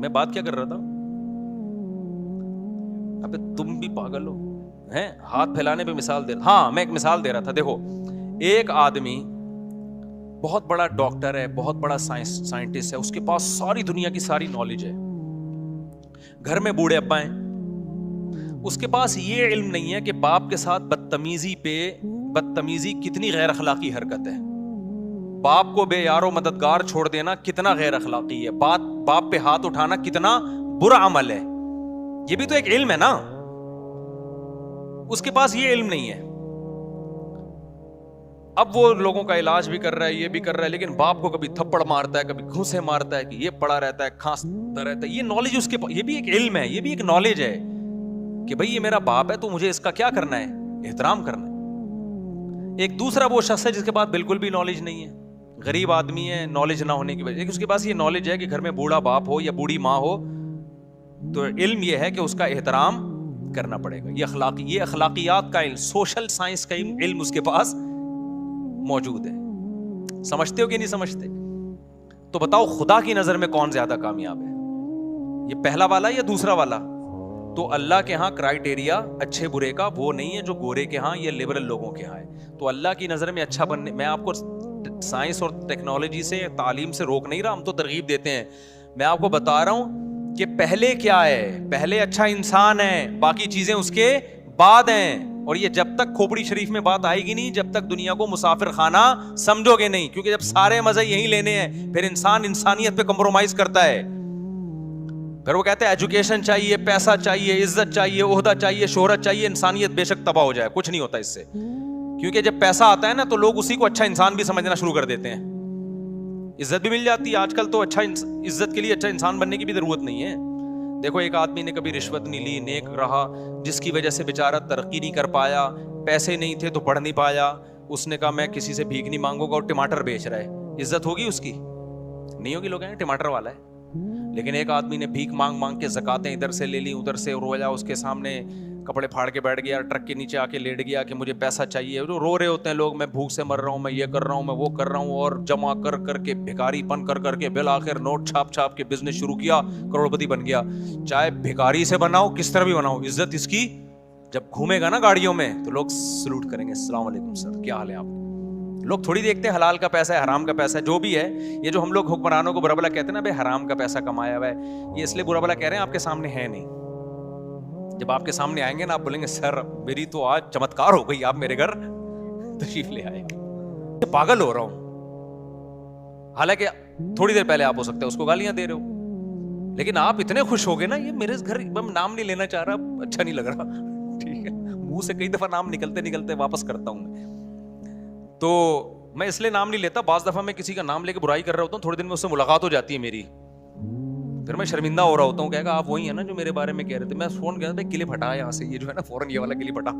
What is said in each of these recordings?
میں بات کیا کر رہا تھا؟ ابے تم بھی پاگل ہو ہیں، ہاتھ پھیلانے پہ مثال دے رہا. ہاں میں ایک مثال دے رہا تھا. دیکھو ایک آدمی بہت بڑا ڈاکٹر ہے، بہت بڑا سائنٹسٹ ہے، اس کے پاس ساری دنیا کی ساری نالج ہے، گھر میں بوڑھے ابا ہیں، اس کے پاس یہ علم نہیں ہے کہ باپ کے ساتھ بدتمیزی کتنی غیر اخلاقی حرکت ہے، باپ کو بے یار و مددگار چھوڑ دینا کتنا غیر اخلاقی ہے، باپ پہ ہاتھ اٹھانا کتنا برا عمل ہے. یہ بھی تو ایک علم ہے نا. اس کے پاس یہ علم نہیں ہے. اب وہ لوگوں کا علاج بھی کر رہا ہے، یہ بھی کر رہا ہے، لیکن باپ کو کبھی تھپڑ مارتا ہے، کبھی گھوسے مارتا ہے، کہ یہ پڑا رہتا ہے، کھانستا رہتا ہے. یہ نالج اس کے پاس، یہ بھی ایک علم ہے، یہ بھی ایک نالج ہے کہ بھئی یہ میرا باپ ہے تو مجھے اس کا کیا کرنا ہے، احترام کرنا ہے. ایک دوسرا وہ شخص ہے جس کے پاس بالکل بھی نالج نہیں ہے، غریب آدمی ہے، نالج نہ ہونے کی وجہ سے اس کے پاس یہ نالج ہے کہ گھر میں بوڑھا باپ ہو یا بوڑھی ماں ہو تو علم یہ ہے کہ اس کا احترام کرنا پڑے گا. یہ اخلاقیات کا علم، سوشل سائنس کا علم اس کے پاس موجود ہے. سمجھتے ہو کہ نہیں سمجھتے؟ تو بتاؤ خدا کی نظر میں کون زیادہ کامیاب ہے، یہ پہلا والا یا دوسرا والا؟ تو اللہ کے ہاں کرائیٹیریا اچھے برے کا وہ نہیں ہے جو گورے کے ہاں یا لبرل لوگوں کے ہاں ہے. تو اللہ کی نظر میں اچھا بننے، میں آپ کو سائنس اور ٹیکنالوجی سے، تعلیم سے روک نہیں رہا، ہم تو ترغیب دیتے ہیں. میں آپ کو بتا رہا ہوں کہ پہلے کیا ہے، پہلے اچھا انسان ہے، باقی چیزیں اس کے بعد ہیں. اور یہ جب تک کھوپڑی شریف میں بات آئے گی نہیں، جب تک دنیا کو مسافر خانہ سمجھو گے نہیں، کیونکہ جب سارے مزے یہیں لینے ہیں پھر انسان انسانیت پہ کمپرومائز کرتا ہے. پھر وہ کہتے ہیں ایجوکیشن چاہیے، پیسہ چاہیے، عزت چاہیے، عہدہ چاہیے، شہرت چاہیے. انسانیت بے شک تباہ ہو جائے، کچھ نہیں ہوتا اس سے، کیونکہ جب پیسہ آتا ہے نا تو لوگ اسی کو اچھا انسان بھی سمجھنا شروع کر دیتے ہیں. عزت بھی مل جاتی ہے آج کل تو، اچھا عزت کے لیے اچھا انسان بننے کی بھی ضرورت نہیں ہے. دیکھو ایک آدمی نے کبھی رشوت نہیں لی، نیک رہا، جس کی وجہ سے بیچارہ ترقی نہیں کر پایا، پیسے نہیں تھے تو پڑھ نہیں پایا. اس نے کہا میں کسی سے بھیک نہیں مانگوں گا، اور ٹماٹر بیچ رہا ہے. عزت ہوگی اس کی؟ نہیں ہوگی. لوگ ہیں ٹماٹر والا ہے. لیکن ایک آدمی نے بھیک مانگ مانگ کے زکاتیں ادھر سے لے لی ادھر سے، رویا اس کے سامنے کپڑے پھاڑ کے بیٹھ گیا، ٹرک کے نیچے آ کے لیٹ گیا کہ مجھے پیسہ چاہیے. رو رہے ہوتے ہیں لوگ، میں بھوک سے مر رہا ہوں، میں یہ کر رہا ہوں، میں وہ کر رہا ہوں، اور جمع کر کر کے بھکاری پن کر کر کے بالآخر نوٹ چھاپ چھاپ کے بزنس شروع کیا، کروڑپتی بن گیا. چاہے بھکاری سے بناؤ، کس طرح بھی بناؤ، عزت اس کی. جب گھومے گا نا گاڑیوں میں تو لوگ سلوٹ کریں گے، السلام علیکم سر، کیا حال ہے آپ. لوگ تھوڑی دیکھتے ہیں حلال کا پیسہ ہے، حرام کا پیسہ ہے، جو بھی ہے. یہ جو ہم لوگ حکمرانوں کو برا بلا کہتے ہیں نا، بھائی حرام کا پیسہ کمایا ہوا ہے، یہ اس لیے برا بلا کہہ رہے ہیں آپ کے سامنے ہے نہیں. جب آپ کے سامنے آئیں گے نا، آپ بولیں گے سر میری تو آج چمتکار ہو گئی، آپ میرے گھر تشریف لے آئے. پاگل ہو رہا ہوں، حالانکہ تھوڑی دیر پہلے آپ ہو سکتا ہے اس کو گالیاں دے رہے ہو، لیکن آپ اتنے خوش ہو گئے نا، یہ میرے گھر نام نہیں لینا چاہ رہا، اچھا نہیں لگ رہا. ٹھیک ہے، منہ سے کئی دفعہ نام نکلتے واپس کرتا ہوں میں. تو میں اس لیے نام نہیں لیتا. بعض دفعہ میں کسی کا نام لے کے برائی کر رہا ہوتا ہوں، تھوڑے دن میں اس سے ملاقات ہو جاتی ہے میری، پھر میں شرمندہ ہو رہا ہوتا ہوں، کہے گا آپ وہی ہیں نا جو میرے بارے میں کہہ رہے تھے. میں فون کیا بھائی کلپ ہٹا یہاں سے، یہ جو ہے نا فوراً یہ والا کلپ ہٹا.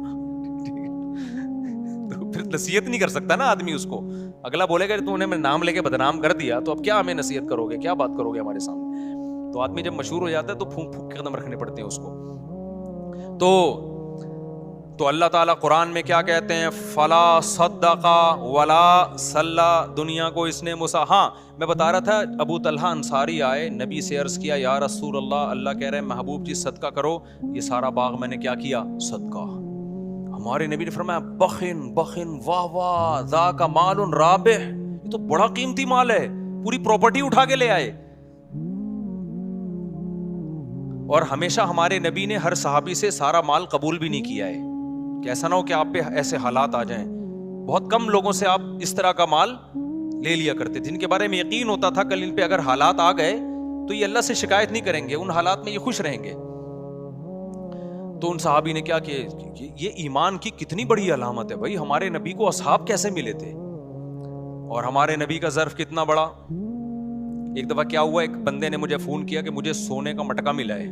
تو پھر نصیحت نہیں کر سکتا نا آدمی اس کو. اگلا بولے گا تو انہیں میں نام لے کے بدنام کر دیا تو اب کیا ہمیں نصیحت کرو گے، کیا بات کرو گے ہمارے سامنے. تو آدمی جب مشہور ہو جاتا ہے تو پھونک پھونک کے قدم رکھنے پڑتے ہیں اس کو. تو اللہ تعالیٰ قرآن میں کیا کہتے ہیں، فلا صدق ولا صلی. دنیا کو اس نے ہاں میں بتا رہا تھا، ابو طلحہ انصاری آئے، نبی سے عرض کیا یا رسول اللہ، اللہ کہہ رہے ہیں محبوب جی صدقہ کرو، یہ سارا باغ میں نے کیا کیا، صدقہ. ہمارے نبی نے فرمایا بخن بخن، واہ واہ، ذاک مال رابح، یہ تو بڑا قیمتی مال ہے، پوری پراپرٹی اٹھا کے لے آئے. اور ہمیشہ ہمارے نبی نے ہر صحابی سے سارا مال قبول بھی نہیں کیا ہے، کہ ایسا نہ ہو کہ آپ پہ ایسے حالات آ جائیں. بہت کم لوگوں سے آپ اس طرح کا مال لے لیا کرتے تھے، جن کے بارے میں یقین ہوتا تھا کل ان پہ اگر حالات آ گئے تو یہ اللہ سے شکایت نہیں کریں گے، ان حالات میں یہ خوش رہیں گے. تو ان صحابی نے کیا کہ یہ ایمان کی کتنی بڑی علامت ہے بھائی، ہمارے نبی کو اصحاب کیسے ملے تھے، اور ہمارے نبی کا ظرف کتنا بڑا. ایک دفعہ کیا ہوا، ایک بندے نے مجھے فون کیا کہ مجھے سونے کا مٹکا ملا ہے،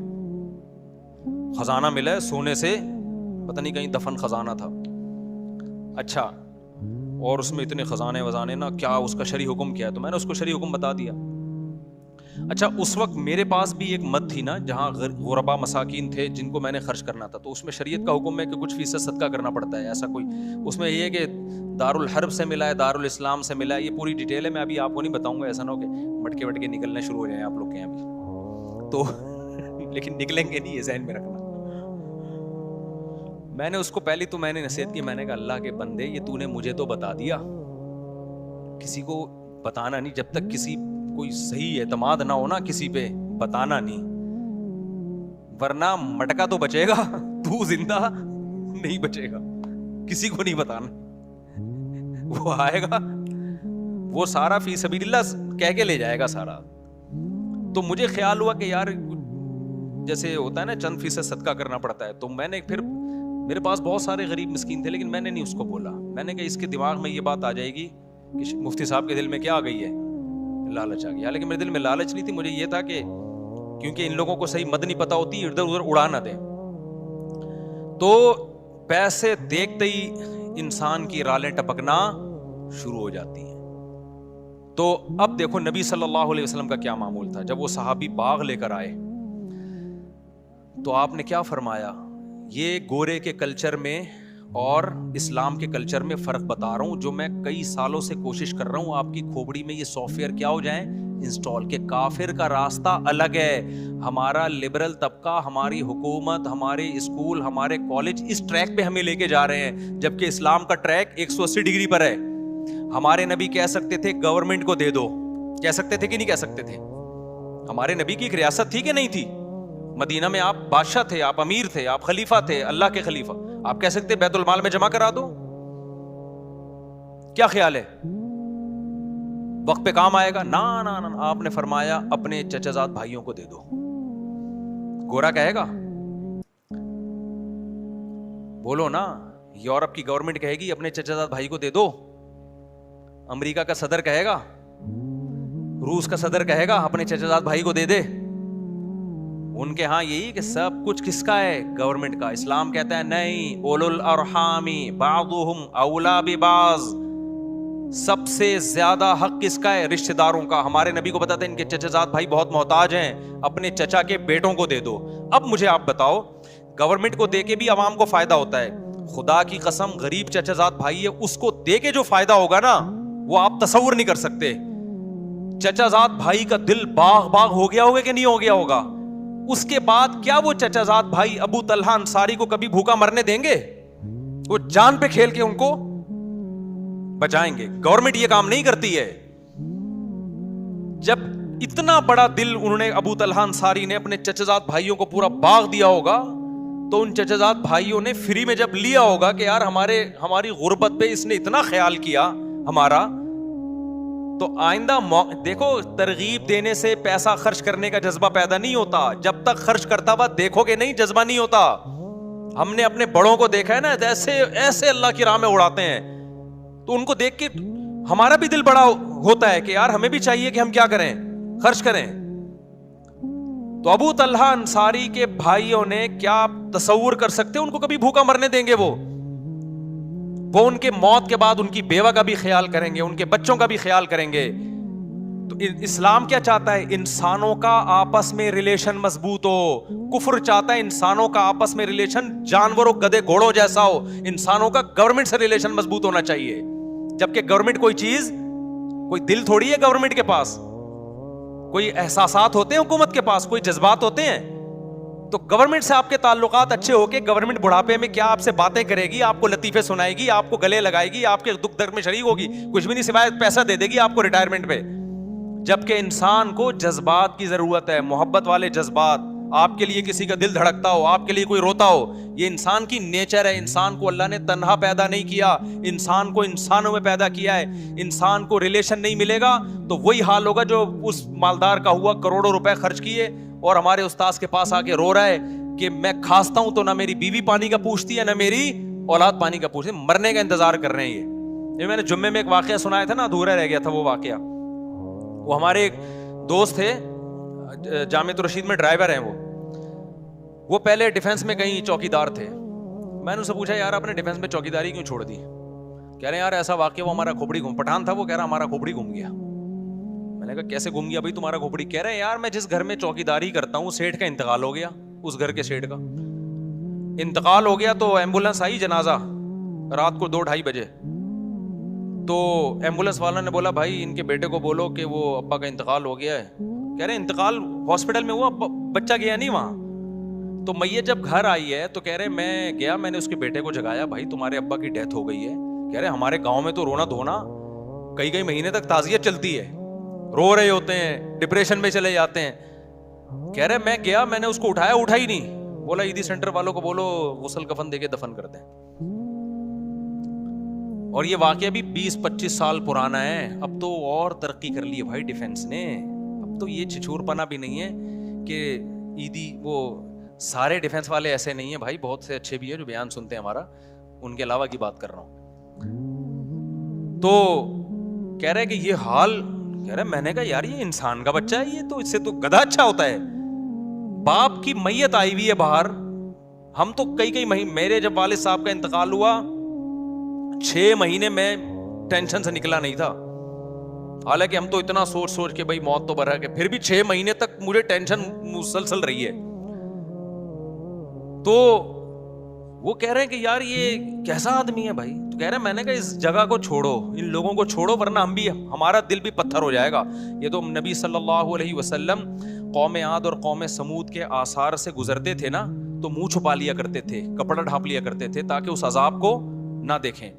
خزانہ ملا ہے سونے سے، پتہ نہیں کہیں دفن خزانہ تھا. اچھا، اور اس میں اتنے خزانے وزانے نا، کیا اس کا شرعی حکم کیا ہے؟ تو میں نے اس کو شرعی حکم بتا دیا. اچھا، اس وقت میرے پاس بھی ایک مد تھی نا جہاں غربا مساکین تھے جن کو میں نے خرچ کرنا تھا، تو اس میں شریعت کا حکم ہے کہ کچھ فیصد صدقہ کرنا پڑتا ہے. ایسا کوئی اس میں یہ ہے کہ دارالحرب سے ملا ہے، دارالاسلام سے ملا ہے، یہ پوری ڈیٹیل ہے، میں ابھی آپ کو نہیں بتاؤں گا، ایسا نہ ہو کہ مٹکے وٹکے نکلنے شروع ہو جائیں آپ لوگ کے یہاں بھی. تو لیکن نکلیں گے نہیں, یہ ذہن میں رکھنا. میں نے اس کو پہلی تو میں نے نصیحت کی, میں نے کہا اللہ کے بندے یہ تو نے مجھے تو بتا دیا, کسی کو بتانا نہیں, جب تک کسی کوئی صحیح اعتماد نہ ہونا کسی پہ بتانا نہیں, ورنہ مٹکا تو بچے گا, تو زندہ نہیں بچے گا. کسی کو نہیں بتانا, وہ آئے گا وہ سارا فی سبیل اللہ کہہ کے لے جائے گا سارا. تو مجھے خیال ہوا کہ یار جیسے ہوتا ہے نا چند فیصد صدقہ کرنا پڑتا ہے, تو میں نے پھر میرے پاس بہت سارے غریب مسکین تھے, لیکن میں نے نہیں اس کو بولا. میں نے کہا اس کے دماغ میں یہ بات آ جائے گی کہ مفتی صاحب کے دل میں کیا آ گئی ہے, لالچ آ گیا. لیکن میرے دل میں لالچ نہیں تھی, مجھے یہ تھا کہ کیونکہ ان لوگوں کو صحیح مد نہیں پتا ہوتی, ادھر ادھر اڑا نہ دیں. تو پیسے دیکھتے ہی انسان کی رالیں ٹپکنا شروع ہو جاتی ہیں. تو اب دیکھو نبی صلی اللہ علیہ وسلم کا کیا معمول تھا. جب وہ صحابی باغ لے کر آئے تو آپ نے کیا فرمایا, یہ گورے کے کلچر میں اور اسلام کے کلچر میں فرق بتا رہا ہوں, جو میں کئی سالوں سے کوشش کر رہا ہوں آپ کی کھوپڑی میں یہ سافٹ ویئر کیا ہو جائیں انسٹال, کہ کافر کا راستہ الگ ہے, ہمارا لبرل طبقہ, ہماری حکومت, ہمارے اسکول, ہمارے کالج اس ٹریک پہ ہمیں لے کے جا رہے ہیں, جبکہ اسلام کا ٹریک 180 ڈگری پر ہے. ہمارے نبی کہہ سکتے تھے گورنمنٹ کو دے دو, کہہ سکتے تھے کہ نہیں کہہ سکتے تھے؟ ہمارے نبی کی ایک ریاست تھی کہ نہیں تھی؟ مدینہ میں آپ بادشاہ تھے, آپ امیر تھے, آپ خلیفہ تھے, اللہ کے خلیفہ. آپ کہہ سکتے بیت المال میں جمع کرا دو, کیا خیال ہے وقت پہ کام آئے گا؟ نا نا نا, آپ نے فرمایا اپنے چچا زاد بھائیوں کو دے دو. گورا کہے گا؟ بولو نا. یورپ کی گورنمنٹ کہے گی اپنے چچا زاد بھائی کو دے دو, امریکہ کا صدر کہے گا, روس کا صدر کہے گا اپنے چچا زاد بھائی کو دے دے. ان کے ہاں یہی کہ سب کچھ کس کا ہے؟ گورنمنٹ کا. اسلام کہتا ہے نہیں, اولو الارحام بعضهم اولا ببعض, سب سے زیادہ حق کس کا ہے؟ رشتہ داروں کا. ہمارے نبی کو بتاتے ہیں ان کے چچا زاد بھائی بہت محتاج ہیں, اپنے چچا کے بیٹوں کو دے دو. اب مجھے آپ بتاؤ, گورنمنٹ کو دے کے بھی عوام کو فائدہ ہوتا ہے, خدا کی قسم غریب چچا زاد بھائی ہے اس کو دے کے جو فائدہ ہوگا نا وہ آپ تصور نہیں کر سکتے. چچا زاد بھائی کا دل باغ باغ ہو گیا ہوگا کہ نہیں ہو گیا ہوگا. اس کے بعد کیا وہ چچا زاد بھائی ابو طلحہ انصاری کو کبھی بھوکا مرنے دیں گے؟ وہ جان پہ کھیل کے ان کو بچائیں گے. گورنمنٹ یہ کام نہیں کرتی ہے. جب اتنا بڑا دل انہوں نے ابو طلحہ انصاری نے اپنے چچا زاد بھائیوں کو پورا باغ دیا ہوگا, تو ان چچا زاد بھائیوں نے فری میں جب لیا ہوگا کہ یار ہماری غربت پہ اس نے اتنا خیال کیا ہمارا, تو آئندہ دیکھو ترغیب دینے سے پیسہ خرچ کرنے کا جذبہ پیدا نہیں ہوتا. جب تک خرچ کرتا ہوا دیکھو گے نہیں جذبہ نہیں ہوتا. ہم نے اپنے بڑوں کو دیکھا ہے نا ایسے اللہ کی راہ میں اڑاتے ہیں, تو ان کو دیکھ کے ہمارا بھی دل بڑا ہوتا ہے کہ یار ہمیں بھی چاہیے کہ ہم کیا کریں, خرچ کریں. تو ابو طلحہ انصاری کے بھائیوں نے کیا تصور کر سکتے ان کو کبھی بھوکا مرنے دیں گے؟ وہ ان کے موت کے بعد ان کی بیوہ کا بھی خیال کریں گے, ان کے بچوں کا بھی خیال کریں گے. تو اسلام کیا چاہتا ہے؟ انسانوں کا آپس میں ریلیشن مضبوط ہو. کفر چاہتا ہے انسانوں کا آپس میں ریلیشن جانوروں گدے گھوڑوں جیسا ہو. انسانوں کا گورنمنٹ سے ریلیشن مضبوط ہونا چاہیے, جبکہ گورنمنٹ کوئی چیز, کوئی دل تھوڑی ہے گورنمنٹ کے پاس, کوئی احساسات ہوتے ہیں حکومت کے پاس, کوئی جذبات ہوتے ہیں. تو گورنمنٹ سے آپ کے تعلقات اچھے ہو کے گورنمنٹ بڑھاپے میں کیا آپ سے باتیں کرے گی, آپ کو لطیفے سنائے گی, آپ کو گلے لگائے گی, آپ کے دکھ درد میں شریک ہوگی, کچھ بھی نہیں سوائے پیسہ دے دے گی آپ کو ریٹائرمنٹ پہ. جبکہ انسان کو جذبات کی ضرورت ہے, محبت والے جذبات. آپ کے لیے کسی کا دل دھڑکتا ہو, آپ کے لیے کوئی روتا ہو, یہ انسان کی نیچر ہے. انسان کو اللہ نے تنہا پیدا نہیں کیا, انسان کو انسانوں میں پیدا کیا ہے. انسان کو ریلیشن نہیں ملے گا تو وہی حال ہوگا جو اس مالدار کا ہوا, کروڑوں روپے خرچ کیے اور ہمارے استاذ کے پاس آ کے رو رہا ہے کہ میں کھانستا ہوں تو نہ میری بیوی پانی کا پوچھتی ہے نہ میری اولاد پانی کا پوچھتی, مرنے کا انتظار کر رہے ہیں. یہ میں نے جمعے میں ایک واقعہ سنایا تھا نا, ادھورا رہ گیا تھا وہ واقعہ. وہ ہمارے ایک دوست تھے جامعۃ الرشید میں ڈرائیور ہیں, وہ پہلے ڈیفنس میں کہیں چوکیدار تھے. میں نے ان سے پوچھا یار آپ نے ڈیفنس میں چوکیداری کیوں چھوڑ دی؟ کہہ رہے ہیں یار ایسا واقعہ, وہ ہمارا کھوپڑی پٹھان تھا, وہ کہہ رہا ہمارا کھوپڑی گم گیا. میں نے کہا کیسے گم گیا بھائی تمہارا کھوپڑی؟ کہہ رہے ہیں یار میں جس گھر میں چوکیداری کرتا ہوں سیٹھ کا انتقال ہو گیا, اس گھر کے سیٹھ کا انتقال ہو گیا, تو ایمبولینس آئی جنازہ رات کو 2-2:30 بجے. تو ایمبولینس والا نے بولا بھائی ان کے بیٹے کو بولو کہ وہ ابا کا انتقال ہو گیا ہے, کہہ رہے انتقال ہاسپٹل میں ہوا, بچہ گیا نہیں وہاں. تو میت جب گھر آئی ہے تو کہہ رہے میں گیا, میں نے اس کے بیٹے کو جگایا, بھائی تمہارے ابا کی ڈیتھ ہو گئی ہے. کہہ رہے ہمارے گاؤں میں تو رونا دھونا کئی مہینے تک تعزیت چلتی ہے, رو رہے ہوتے ہیں, ڈپریشن میں چلے جاتے ہیں. کہہ رہے میں گیا, میں نے اس کو اٹھایا, اٹھا ہی نہیں. بولا عیدی سینٹر والوں کو بولو غسل کفن دے کے دفن کر دیں. اور یہ واقعہ بھی 20-25 سال پرانا ہے. اب تو اور ترقی کر لی ہے بھائی ڈیفنس نے. اب تو یہ چھچور پنا بھی نہیں ہے کہ عیدی, وہ سارے ڈیفنس والے ایسے نہیں ہیں بھائی, بہت سے اچھے بھی ہیں جو بیان سنتے ہیں ہمارا, ان کے علاوہ کی بات کر رہا ہوں. تو کہہ رہے کہ یہ حال, کہہ رہے میں نے کہا یار یہ انسان کا بچہ ہے, یہ تو اس سے تو گدھا اچھا ہوتا ہے. باپ کی میت آئی ہوئی ہے باہر, ہم تو کئی مہینے, میرے جب والد صاحب کا انتقال ہوا 6 مہینے میں ٹینشن سے نکلا نہیں تھا. حالانکہ ہم تو اتنا سوچ کے بھائی موت تو برا ہے, پھر بھی 6 مہینے تک مجھے ٹینشن مسلسل رہی ہے. تو وہ کہہ رہے ہیں کہ یار یہ کیسا آدمی ہے بھائی. تو کہہ رہے ہیں میں نے کہا اس جگہ کو چھوڑو, ان لوگوں کو چھوڑو, ورنہ ہمارا دل بھی پتھر ہو جائے گا. یہ تو نبی صلی اللہ علیہ وسلم قوم عاد اور قوم سمود کے آثار سے گزرتے تھے نا, تو منہ چھپا لیا کرتے تھے, کپڑا ڈھانپ لیا کرتے تھے تاکہ اس عذاب کو نہ دیکھیں.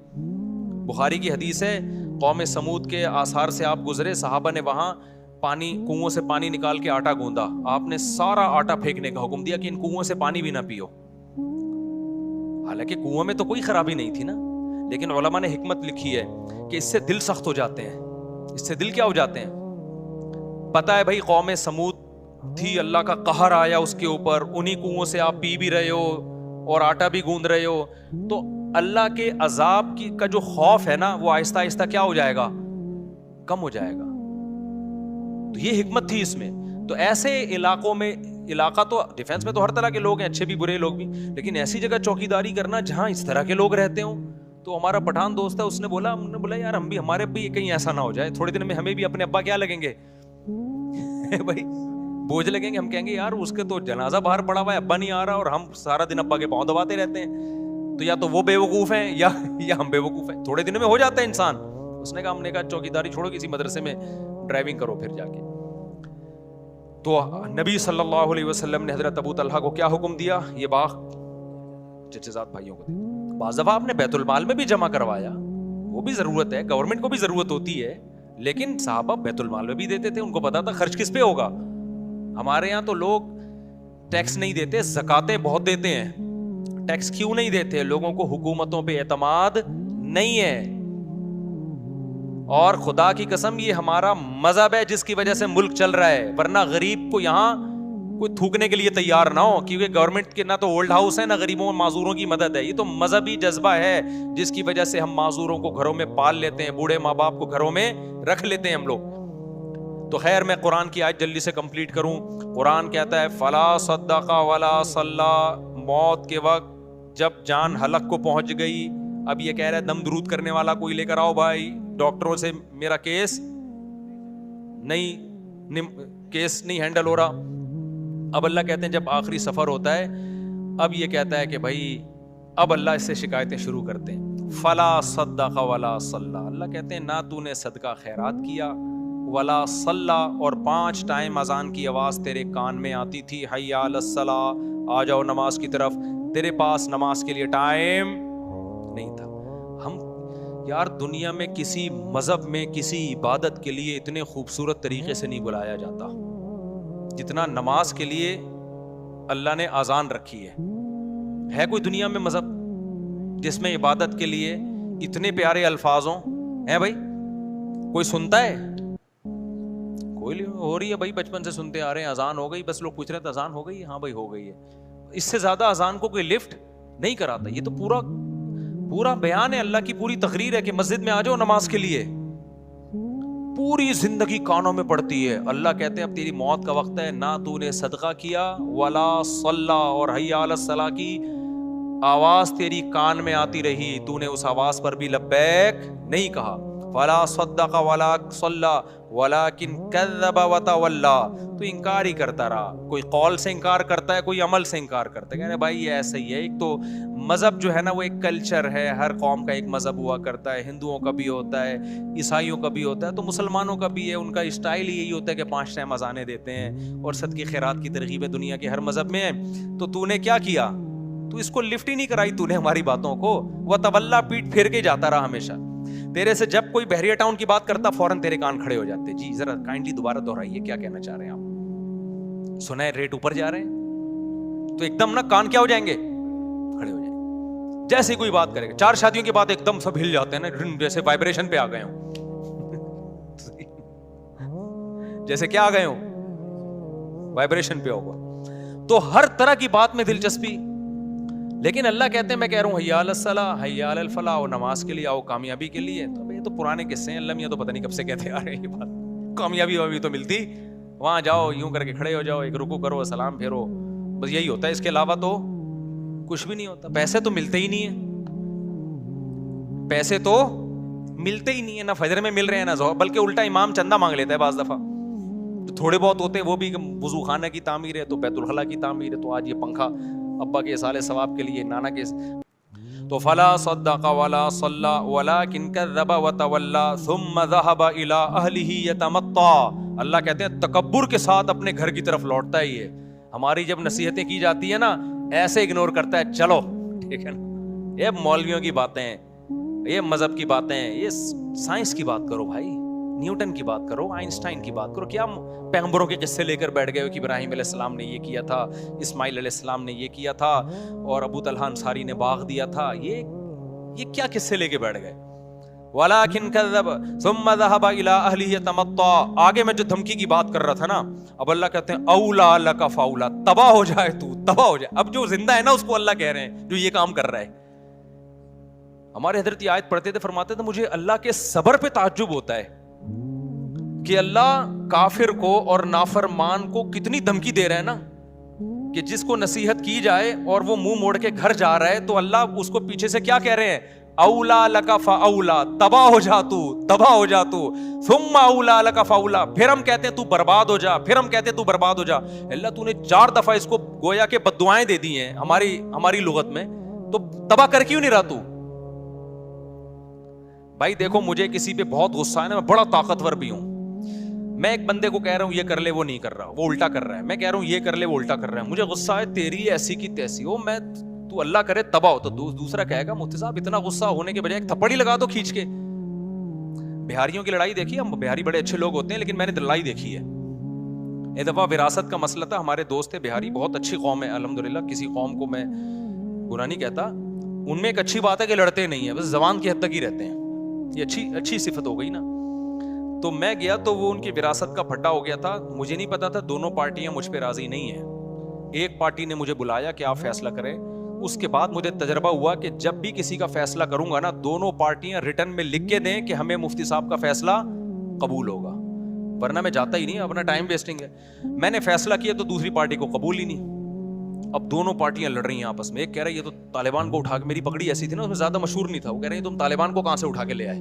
بخاری کی حدیث ہے, قوم سمود کے آثار سے آپ گزرے, صحابہ نے وہاں پانی, کنووں سے پانی نکال کے آٹا گوندا, آپ نے سارا آٹا پھینکنے کا حکم دیا کہ ان کنووں سے پانی بھی نہ پیو. حالانکہ کنووں میں تو کوئی خرابی نہیں تھی نا, لیکن علماء نے حکمت لکھی ہے کہ اس سے دل سخت ہو جاتے ہیں. اس سے دل کیا ہو جاتے ہیں, پتہ ہے بھائی قوم سمود تھی, اللہ کا قہر آیا اس کے اوپر, انہی کنووں سے آپ پی بھی رہے ہو اور آٹا بھی گوند رہے ہو, تو اللہ کے عذاب کا جو خوف ہے نا وہ آہستہ آہستہ کیا ہو جائے گا, کم ہو جائے گا. تو یہ حکمت تھی اس میں. تو ایسے علاقوں میں, علاقہ تو ڈیفنس میں تو ہر طرح کے لوگ ہیں, اچھے بھی برے لوگ بھی, لیکن ایسی جگہ چوکیداری کرنا جہاں اس طرح کے لوگ رہتے ہوں. تو ہمارا پٹھان دوست ہے, اس نے بولا یار ہم بھی, ہمارے بھی کہیں ایسا نہ ہو جائے, تھوڑے دن میں ہمیں بھی اپنے ابا کیا لگیں گے بھائی, بوجھ لگیں گے. ہم کہیں گے یار اس کے تو جنازہ باہر پڑا ہوا ہے, ابا نہیں آ رہا, اور ہم سارا دن ابا کے پاؤں دباتے رہتے ہیں. تو یا تو وہ بے وقوف ہیں یا ہم بے وقوف ہیں. تھوڑے دنوں میں ہو جاتا ہے انسان. اس نے کہا, ہم نے کہا چوکیداری چھوڑو, کسی مدرسے میں ڈرائیونگ کرو پھر جا کے. تو نبی صلی اللہ علیہ وسلم نے حضرت ابو طلحہ کو کیا حکم دیا, یہ باغ چچے زاد بھائیوں کو دے. بعض دفعہ آپ نے بیت المال میں بھی جمع کروایا, وہ بھی ضرورت ہے, گورنمنٹ کو بھی ضرورت ہوتی ہے, لیکن صحابہ بیت المال میں بھی دیتے تھے, ان کو پتا تھا خرچ کس پہ ہوگا. ہمارے یہاں تو لوگ ٹیکس نہیں دیتے, زکاتیں بہت دیتے ہیں. ٹیکس کیوں نہیں دیتے؟ لوگوں کو حکومتوں پہ اعتماد نہیں ہے. اور خدا کی قسم یہ ہمارا مذہب ہے جس کی وجہ سے ملک چل رہا ہے, ورنہ غریب کو یہاں کوئی تھوکنے کے لیے تیار نہ ہو, کیونکہ گورنمنٹ کے نہ تو اولڈ ہاؤس ہے نہ غریبوں اور معذوروں کی مدد ہے. یہ تو مذہبی جذبہ ہے جس کی وجہ سے ہم معذوروں کو گھروں میں پال لیتے ہیں, بوڑھے ماں باپ کو گھروں میں رکھ لیتے ہیں ہم لوگ. تو خیر میں قرآن کی آیت جلدی سے کمپلیٹ کروں. قرآن کہتا ہے فلا صدق ولا صلی, موت کے وقت جب جان حلق کو پہنچ گئی, اب یہ کہہ رہا ہے دم درود کرنے والا کوئی لے کر آؤ بھائی, ڈاکٹروں سے میرا کیس نہیں ہینڈل ہو رہا. اب اللہ کہتے ہیں جب آخری سفر ہوتا ہے, اب یہ کہتا ہے کہ بھائی اب اللہ اس سے شکایتیں شروع کرتے ہیں. فلا صدق ولا صلی, اللہ کہتے ہیں نہ تو نے صدقہ خیرات کیا, ولا صلی, اور 5 ٹائم اذان کی آواز تیرے کان میں آتی تھی, حی علی الصلاۃ, آ جاؤ نماز کی طرف, تیرے پاس نماز کے لیے ٹائم نہیں تھا. ہم یار دنیا میں کسی مذہب میں کسی عبادت کے لیے اتنے خوبصورت طریقے سے نہیں بلایا جاتا جتنا نماز کے لیے اللہ نے اذان رکھی ہے. ہے کوئی دنیا میں مذہب جس میں عبادت کے لیے اتنے پیارے الفاظ ہوں؟ ہے بھائی کوئی سنتا ہے؟ کوئی ہو رہی ہے بھائی, بچپن سے سنتے آ رہے ہیں, اذان ہو گئی, بس لوگ پوچھ رہے ہیں اذان ہو گئی, ہاں بھائی ہو گئی ہے. اس سے زیادہ اذان کو کوئی لفٹ نہیں کراتا. یہ تو پورا بیان ہے, اللہ کی پوری تقریر ہے کہ مسجد میں آ جاؤ نماز کے لیے. پوری زندگی کانوں میں پڑتی ہے. اللہ کہتے ہیں اب تیری موت کا وقت ہے, نہ تو نے صدقہ کیا, ولا صلی, اور حی علی الصلاۃ کی آواز تیری کان میں آتی رہی, تو نے اس آواز پر بھی لبیک نہیں کہا. فلا صدق ولا صلى ولكن كذب وتولى. تو انکار ہی کرتا رہا. کوئی قول سے انکار کرتا ہے, کوئی عمل سے انکار کرتا ہے. کہنے بھائی یہ ایسا ہی ہے. ایک تو مذہب جو ہے نا وہ ایک کلچر ہے, ہر قوم کا ایک مذہب ہوا کرتا ہے. ہندوؤں کا بھی ہوتا ہے, عیسائیوں کا بھی ہوتا ہے, تو مسلمانوں کا بھی ہے. ان کا اسٹائل یہی ہوتا ہے کہ 5 ٹائم اذانیں دیتے ہیں اور صدقے خیرات کی ترغیب دنیا کے ہر مذہب میں ہے. تو نے کیا کیا؟ تو اس کو لفٹ ہی نہیں کرائی تو نے ہماری باتوں کو. وہ تولا, پیٹ پھیر کے جاتا رہا ہمیشہ. تیرے سے جب کوئی بحریہ ٹاؤن کی بات کرتا فوراً تیرے کان کھڑے ہو جاتے. جی ذرا کائنڈلی دوبارہ دہرائیے, کیا کہنا چاہ رہے ہیں آپ؟ سنا ہے ریٹ اوپر جا رہے ہیں, تو ایک دم نا کان کیا ہو جائیں گے, کھڑے ہو جائیں گے. جیسے کوئی بات کرے گا, 4 شادیوں کی بات ایک دم سب ہل جاتے ہیں نا, جیسے وائبریشن پہ آ گئے ہوں. جیسے کیا آ گئے ہوں, وائبریشن پہ ہوگا. تو ہر طرح کی بات میں دلچسپی. لیکن اللہ کہتے ہیں میں کہہ رہا ہوں حی علی الصلاۃ حی علی الفلاح, آؤ نماز کے لیے, آؤ کامیابی کے لیے. تو یہ تو پرانے قصے ہیں, اللہ میاں تو پتہ نہیں کب سے کہتے آ رہے ہیں یہ بات. کامیابی ابھی تو ملتی, وہاں جاؤ یوں کر کے کھڑے ہو جاؤ, ایک رکوع کرو, سلام پھیرو, بس یہی ہوتا ہے. اس کے علاوہ تو کچھ بھی نہیں ہوتا. پیسے تو ملتے ہی نہیں ہیں, پیسے تو ملتے ہی نہیں ہیں, نہ فجر میں مل رہے ہیں نہ ظہر, بلکہ الٹا امام چندہ مانگ لیتا ہے بعض دفعہ. تو تھوڑے بہت ہوتے ہیں وہ بھی, وضو خانہ کی تعمیر ہے تو بیت الخلاء کی تعمیر ہے, تو آج یہ پنکھا ابا کے اصال ثواب کے لیے, نانا کے. تو فلا صدق ولا صلى ولكن كذب وتولى ثم ذهب الى اهله يتمطى. اللہ کہتے ہیں تکبر کے ساتھ اپنے گھر کی طرف لوٹتا ہے. یہ ہماری جب نصیحتیں کی جاتی ہیں نا, ایسے اگنور کرتا ہے, چلو ٹھیک ہے نا, یہ مولویوں کی باتیں ہیں, یہ مذہب کی باتیں ہیں, یہ سائنس کی بات کرو بھائی, نیوٹن کی بات کرو, آئنسٹائن کی بات کرو. کیا پیغمبروں کے قصے لے کر بیٹھ گئے ہو کہ ابراہیم علیہ السلام نے یہ کیا تھا, اسماعیل علیہ السلام نے یہ کیا تھا, اور ابو طلحہ انصاری نے باغ دیا تھا. یہ کیا قصے لے کے بیٹھ گئے؟ وَلَٰكِن كَذَّبَ ثُمَّ ذَهَبَ إِلَىٰ أَهْلِهِ يَتَمَطَّىٰ. آگے میں جو دھمکی کی بات کر رہا تھا نا, اب اللہ کہتے ہیں اولا لک فاولا, تباہ ہو جائے تو, تباہ ہو جائے. اب جو زندہ ہے نا اس کو اللہ کہہ رہے ہیں جو یہ کام کر رہا ہے. ہمارے حضرت یہ آیت پڑھتے تھے, فرماتے تھے مجھے اللہ کے صبر پہ تعجب ہوتا ہے کہ اللہ کافر کو اور نافرمان کو کتنی دھمکی دے رہے ہیں نا, کہ جس کو نصیحت کی جائے اور وہ منہ موڑ کے گھر جا رہا ہے تو اللہ اس کو پیچھے سے کیا کہہ رہے ہیں, اولا لک فاولا, تباہ ہو جا تو, تباہ ہو جا تو, ثم اولا لک فاولا. پھر ہم کہتے ہیں تو برباد ہو جا, پھر ہم کہتے ہیں تو برباد ہو جا. اللہ تو نے 4 دفعہ اس کو گویا کہ بد دعائیں دے دی ہیں ہماری لغت میں, تو تباہ کر کیوں نہیں رہا تو؟ بھائی دیکھو مجھے کسی پہ بہت غصہ ہے نا, میں بڑا طاقتور بھی ہوں, میں ایک بندے کو کہہ رہا ہوں یہ کر لے, وہ نہیں کر رہا, وہ الٹا کر رہا ہے. میں کہہ رہا ہوں یہ کر لے, وہ الٹا کر رہا ہے. مجھے غصہ ہے, تیری ایسی کی تیسی ہو, میں تو اللہ کرے تباہ ہو. تو دوسرا کہے گا مفتی صاحب اتنا غصہ ہونے کے بجائے ایک تھپڑ ہی لگا دو کھینچ کے. بہاریوں کی لڑائی دیکھی, ہم بہاری بڑے اچھے لوگ ہوتے ہیں, لیکن میں نے لڑائی دیکھی ہے. ایک دفعہ وراثت کا مسئلہ تھا, ہمارے دوست تھے بہاری, بہت اچھی قوم ہے الحمدللہ, کسی قوم کو میں برا نہیں کہتا. ان میں ایک اچھی بات ہے کہ لڑتے نہیں ہیں, بس زبان کی حد تک ہی رہتے ہیں. یہ اچھی صفت ہو گئی نا. تو میں گیا تو وہ ان کی وراثت کا پھڈا ہو گیا تھا. مجھے نہیں پتا تھا دونوں پارٹیاں مجھ پہ راضی نہیں ہیں. ایک پارٹی نے مجھے بلایا کہ آپ فیصلہ کریں. اس کے بعد مجھے تجربہ ہوا کہ جب بھی کسی کا فیصلہ کروں گا نا, دونوں پارٹیاں ریٹن میں لکھ کے دیں کہ ہمیں مفتی صاحب کا فیصلہ قبول ہوگا, ورنہ میں جاتا ہی نہیں, اپنا ٹائم ویسٹنگ ہے. میں نے فیصلہ کیا تو دوسری پارٹی کو قبول ہی نہیں. اب دونوں پارٹیاں لڑ رہی ہیں آپس میں. ایک کہہ رہا ہے یہ تو طالبان کو اٹھا کے, میری پگڑی ایسی تھی نا اس میں زیادہ مشہور نہیں تھا, وہ کہہ رہے ہیں تم طالبان کو کہاں سے اٹھا کے لے آئے.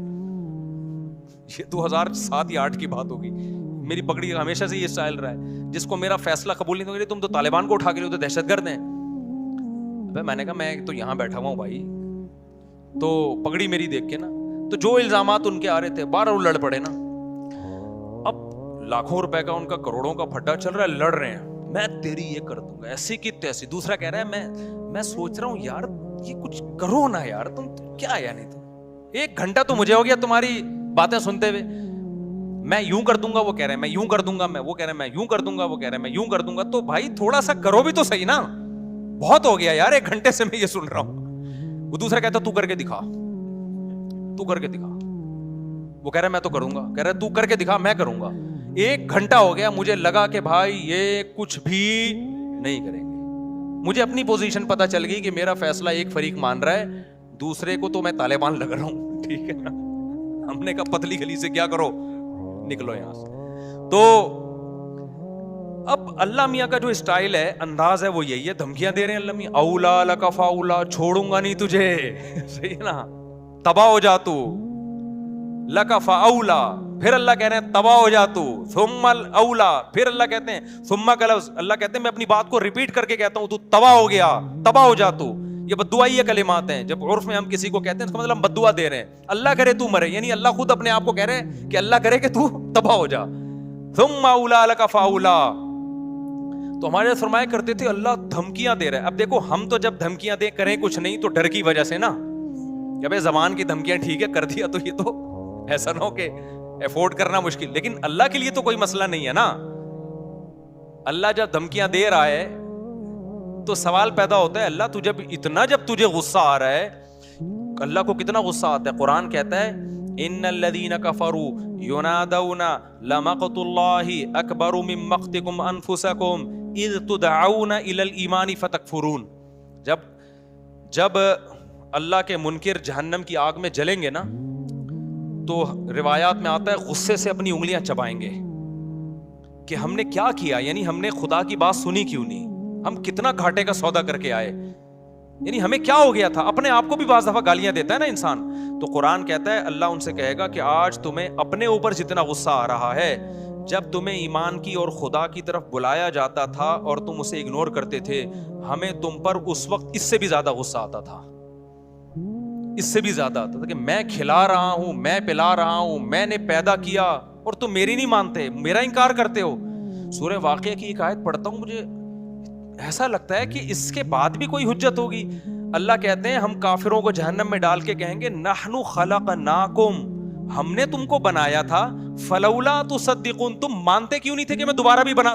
یہ 2007 یا 2008 کی بات ہوگی. میری پگڑی ہمیشہ سے یہ اسٹائل رہا ہے, جس کو میرا فیصلہ قبول نہیں, تو تم تو طالبان کو اٹھا کے لے, تو دہشت گرد ہیں. میں نے کہا میں تو یہاں بیٹھا ہوا ہوں بھائی, تو پگڑی میری دیکھ کے نا, تو جو الزامات ان کے آ رہے تھے بارہ لڑ پڑے نا. اب لاکھوں روپے کا ان کا کروڑوں کا پھڈا چل رہا ہے, لڑ رہے ہیں, میں تیری یہ کر دوں گا ایسی کی تیسی. دوسرا کہہ رہا ہے میں سوچ رہا ہوں یار یہ کچھ کرو نا یار, تم کیا ہے یعنی تم 1 گھنٹہ تو مجھے ہو گیا تمہاری باتیں سنتے ہوئے. میں یوں کر دوں گا, وہ کہہ رہے ہیں میں یوں کر دوں گا, وہ کہہ رہے ہیں میں یوں کر دوں گا, وہ کہہ رہے ہیں میں یوں کر دوں گا. تو بھائی تھوڑا سا کرو بھی تو صحیح نا, بہت ہو گیا یار 1 گھنٹے سے میں یہ سن رہا ہوں. وہ دوسرا کہتا تو کر کے دکھا, تو کر کے دکھا. وہ کہہ رہا ہے میں تو کروں گا, کہہ رہا ہے تو کر کے دکھا, میں کروں گا. 1 گھنٹہ ہو گیا, مجھے لگا کہ بھائی یہ کچھ بھی نہیں کریں گے. مجھے اپنی پوزیشن پتا چل گئی کہ میرا فیصلہ ایک فریق مان رہا ہے, دوسرے کو تو میں طالبان لگ رہا ہوں. ٹھیک ہے نا, ہم نے کہا پتلی گلی سے کیا کرو, نکلو یہاں سے. تو اب اللہ میاں کا جو اسٹائل ہے, انداز ہے, وہ یہی ہے, دھمکیاں دے رہے ہیں اللہ میاں. اولا لک فاولا, چھوڑوں گا نہیں تجھے, صحیح ہے نا, تباہ ہو جا تو. لک فاولا, پھر اللہ کہہ رہے ہیں تباہ ہو جا تو, ثم الاولا, پھر اللہ کہتے ہیں ثم کا لفظ, اللہ کہتے ہیں میں اپنی بات کو ریپیٹ کر کے کہتا ہوں تو تباہ ہو گیا, تباہ ہو جا تو. یہ بد دعائی یہ کلمات ہیں. جب عرف میں ہم کسی کو کہتے ہیں اس کا مطلب ہم بد دعا دے رہے ہیں. اللہ کرے تو مرے, یعنی اللہ خود اپنے آپ کو کہہ رہے ہیں کہ اللہ کرے کہ تو تباہ ہو جا. ثم اولا لک فاولا. تو ہمارے فرمایا کرتے تھے اللہ دھمکیاں دے رہا ہے. اب دیکھو ہم تو جب دھمکیاں دے کریں کچھ نہیں تو ڈر کی وجہ سے نا, کہ بھائی زبان کی دھمکیاں ٹھیک ہے کر دیا تو یہ تو ایسا نہ ہو کہ افورڈ کرنا مشکل, لیکن اللہ کے لیے تو کوئی مسئلہ نہیں ہے نا. اللہ جب دھمکیاں دے رہا ہے تو سوال پیدا ہوتا ہے اللہ تجھے اتنا, جب تجھے غصہ آ رہا ہے, اللہ کو کتنا غصہ آتا ہے. قرآن کہتا ہے ان الذین کفروا ینادون لمقت اللہ اکبر من مقتکم انفسکم اذ تدعون الی الایمان فتکفرون. جب اللہ کے منکر جہنم کی آگ میں جلیں گے نا تو روایات میں آتا ہے غصے سے اپنی انگلیاں چبائیں گے کہ ہم نے کیا کیا, یعنی ہم نے خدا کی بات سنی کیوں نہیں, ہم کتنا گھاٹے کا سودا کر کے آئے, یعنی ہمیں کیا ہو گیا تھا. اپنے آپ کو بھی بعض دفعہ گالیاں دیتا ہے نا انسان. تو قرآن کہتا ہے اللہ ان سے کہے گا کہ آج تمہیں اپنے اوپر جتنا غصہ آ رہا ہے, جب تمہیں ایمان کی اور خدا کی طرف بلایا جاتا تھا اور تم اسے اگنور کرتے تھے, ہمیں تم پر اس وقت اس سے بھی زیادہ غصہ آتا تھا, اس سے بھی زیادہ آتا تھا کہ میں کھلا رہا ہوں, میں پلا رہا ہوں, میں نے پیدا کیا اور تم میری نہیں مانتے, میرا انکار کرتے ہو. سورہ واقعہ کی ایک آیت پڑھتا ہوں, مجھے ایسا لگتا ہے کہ اس کے بعد بھی کوئی حجت ہوگی. اللہ کہتے ہیں ہم کافروں کو جہنم میں ڈال کے کہیں گے نحنو خلقناکم, ہم نے تم کو بنایا تھا, فلولا تصدقون, تم مانتے کیوں نہیں تھے کہ میں دوبارہ بھی بنا